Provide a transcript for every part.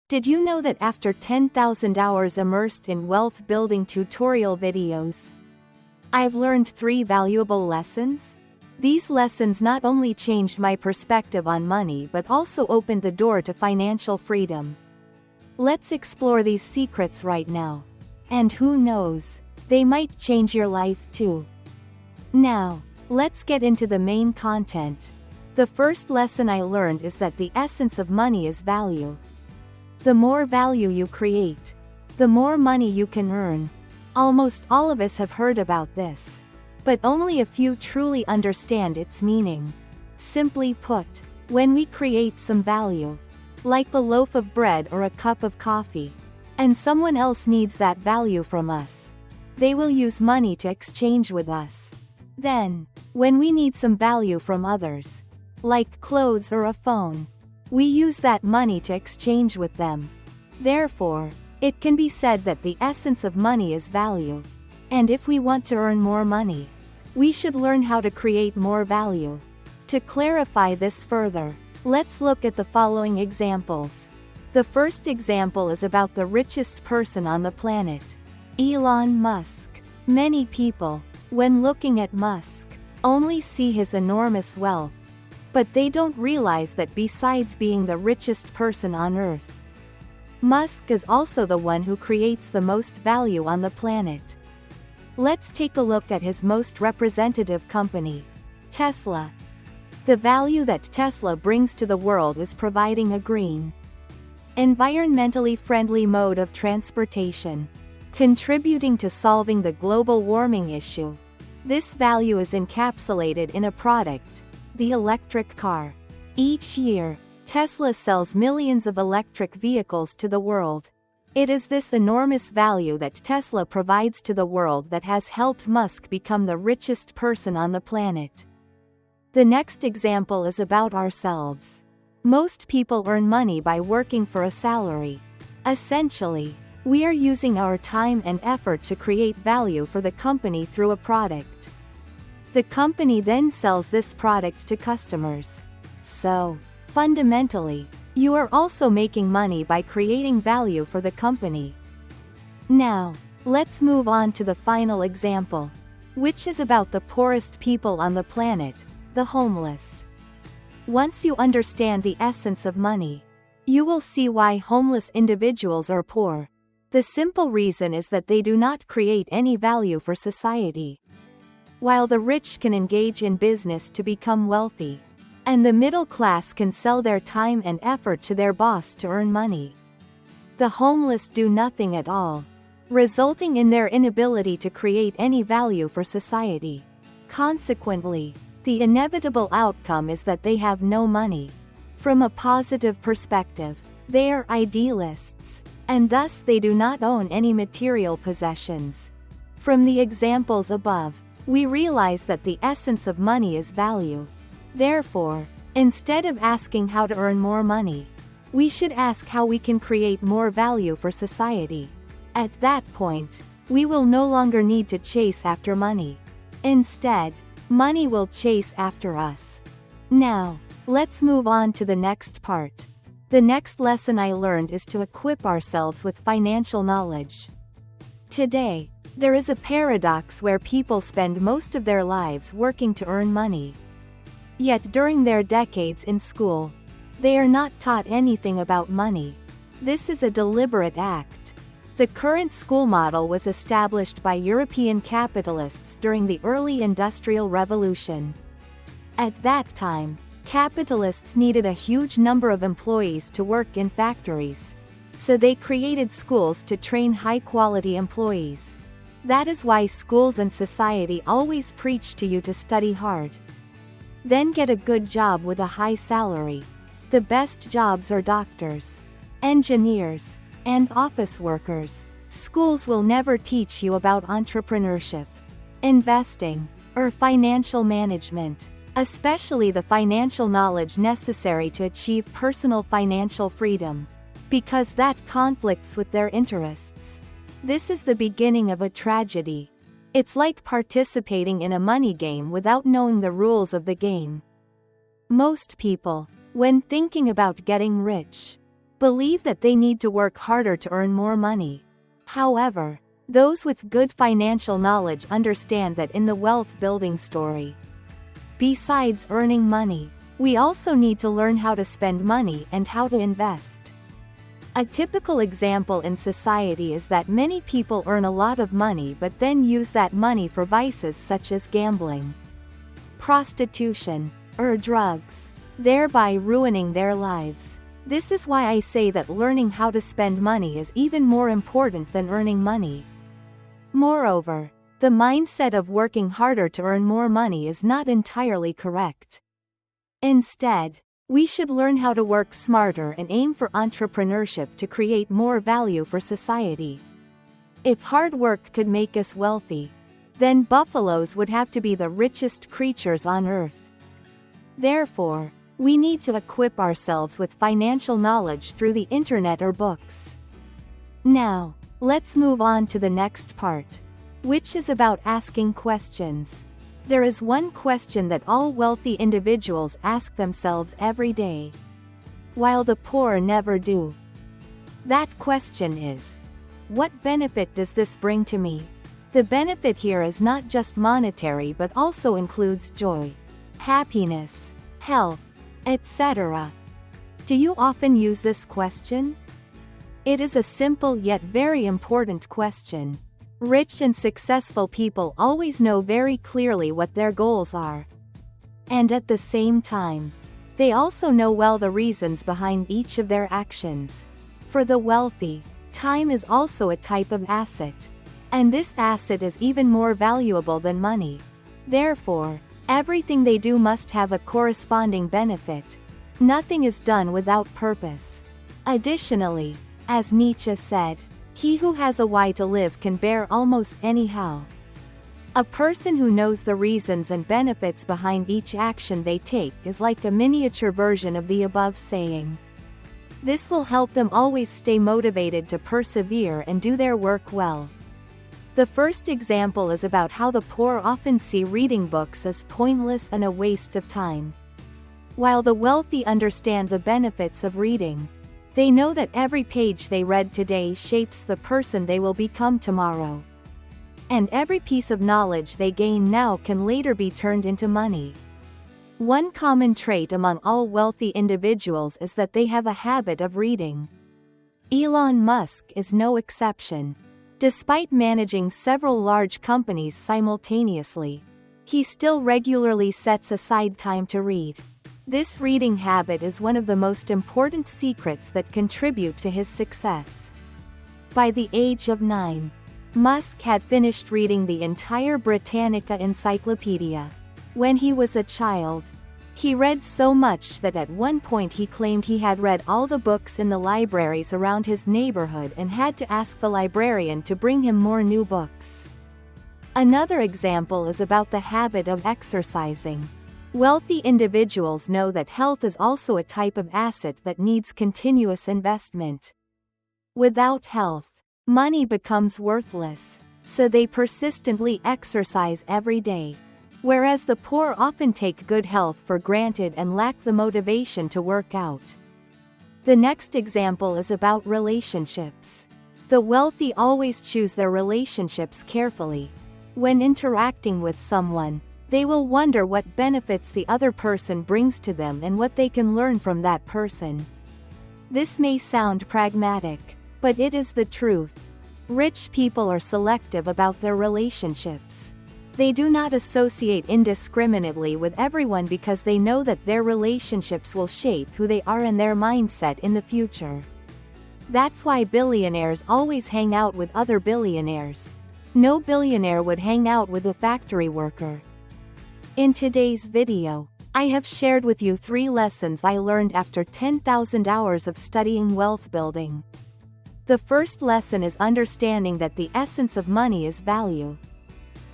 Did you know that after 10,000 hours immersed in wealth building tutorial videos, I've learned 3 valuable lessons? These lessons not only changed my perspective on money but also opened the door to financial freedom. Let's explore these secrets right now. And who knows, they might change your life too. Now, let's get into the main content. The first lesson I learned is that the essence of money is value. The more value you create, the more money you can earn. Almost all of us have heard about this, but only a few truly understand its meaning. Simply put, when we create some value, like a loaf of bread or a cup of coffee, and someone else needs that value from us, they will use money to exchange with us. Then, when we need some value from others, like clothes or a phone, we use that money to exchange with them. Therefore, it can be said that the essence of money is value. And if we want to earn more money, we should learn how to create more value. To clarify this further, let's look at the following examples. The first example is about the richest person on the planet, Elon Musk. Many people, when looking at Musk, only see his enormous wealth, but they don't realize that besides being the richest person on Earth, Musk is also the one who creates the most value on the planet. Let's take a look at his most representative company, Tesla. The value that Tesla brings to the world is providing a green, environmentally friendly mode of transportation, contributing to solving the global warming issue. This value is encapsulated in a product, the electric car. Each year, Tesla sells millions of electric vehicles to the world. It is this enormous value that Tesla provides to the world that has helped Musk become the richest person on the planet. The next example is about ourselves. Most people earn money by working for a salary. Essentially, we are using our time and effort to create value for the company through a product. The company then sells this product to customers. So, fundamentally, you are also making money by creating value for the company. Now, let's move on to the final example, which is about the poorest people on the planet, the homeless. Once you understand the essence of money, you will see why homeless individuals are poor. The simple reason is that they do not create any value for society. While the rich can engage in business to become wealthy, and the middle class can sell their time and effort to their boss to earn money, the homeless do nothing at all, resulting in their inability to create any value for society. Consequently, the inevitable outcome is that they have no money. From a positive perspective, they are idealists, and thus they do not own any material possessions. From the examples above, we realize that the essence of money is value. Therefore, instead of asking how to earn more money, we should ask how we can create more value for society. At that point, we will no longer need to chase after money. Instead, money will chase after us. Now, let's move on to the next part. The next lesson I learned is to equip ourselves with financial knowledge. Today, there is a paradox where people spend most of their lives working to earn money. Yet during their decades in school, they are not taught anything about money. This is a deliberate act. The current school model was established by European capitalists during the early Industrial Revolution. At that time, capitalists needed a huge number of employees to work in factories, so they created schools to train high-quality employees. That is why schools and society always preach to you to study hard, then get a good job with a high salary. The best jobs are doctors, engineers, and office workers. Schools will never teach you about entrepreneurship, investing, or financial management, especially the financial knowledge necessary to achieve personal financial freedom, because that conflicts with their interests. This is the beginning of a tragedy. It's like participating in a money game without knowing the rules of the game. Most people, when thinking about getting rich, believe that they need to work harder to earn more money. However, those with good financial knowledge understand that in the wealth building story, besides earning money, we also need to learn how to spend money and how to invest. A typical example in society is that many people earn a lot of money but then use that money for vices such as gambling, prostitution, or drugs, thereby ruining their lives. This is why I say that learning how to spend money is even more important than earning money. Moreover, the mindset of working harder to earn more money is not entirely correct. Instead, we should learn how to work smarter and aim for entrepreneurship to create more value for society. If hard work could make us wealthy, then buffaloes would have to be the richest creatures on earth. Therefore, we need to equip ourselves with financial knowledge through the internet or books. Now, let's move on to the next part, which is about asking questions. There is one question that all wealthy individuals ask themselves every day, while the poor never do. That question is, what benefit does this bring to me? The benefit here is not just monetary but also includes joy, happiness, health, etc. Do you often use this question? It is a simple yet very important question. Rich and successful people always know very clearly what their goals are. And at the same time, they also know well the reasons behind each of their actions. For the wealthy, time is also a type of asset. And this asset is even more valuable than money. Therefore, everything they do must have a corresponding benefit. Nothing is done without purpose. Additionally, as Nietzsche said, he who has a why to live can bear almost anyhow. A person who knows the reasons and benefits behind each action they take is like a miniature version of the above saying. This will help them always stay motivated to persevere and do their work well. The first example is about how the poor often see reading books as pointless and a waste of time, while the wealthy understand the benefits of reading. They know that every page they read today shapes the person they will become tomorrow. And every piece of knowledge they gain now can later be turned into money. One common trait among all wealthy individuals is that they have a habit of reading. Elon Musk is no exception. Despite managing several large companies simultaneously, he still regularly sets aside time to read. This reading habit is one of the most important secrets that contribute to his success. By the age of 9, Musk had finished reading the entire Britannica Encyclopedia. When he was a child, he read so much that at one point he claimed he had read all the books in the libraries around his neighborhood and had to ask the librarian to bring him more new books. Another example is about the habit of exercising. Wealthy individuals know that health is also a type of asset that needs continuous investment. Without health, money becomes worthless, so they persistently exercise every day. Whereas the poor often take good health for granted and lack the motivation to work out. The next example is about relationships. The wealthy always choose their relationships carefully. When interacting with someone, they will wonder what benefits the other person brings to them and what they can learn from that person. This may sound pragmatic, but it is the truth. Rich people are selective about their relationships. They do not associate indiscriminately with everyone because they know that their relationships will shape who they are and their mindset in the future. That's why billionaires always hang out with other billionaires. No billionaire would hang out with a factory worker. In today's video, I have shared with you 3 lessons I learned after 10,000 hours of studying wealth building. The first lesson is understanding that the essence of money is value.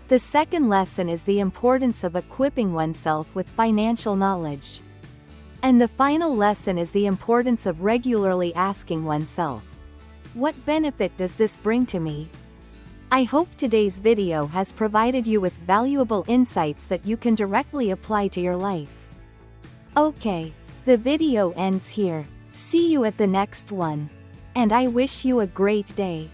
The second lesson is the importance of equipping oneself with financial knowledge. And the final lesson is the importance of regularly asking oneself, what benefit does this bring to me? I hope today's video has provided you with valuable insights that you can directly apply to your life. Okay, the video ends here. See you at the next one. And I wish you a great day.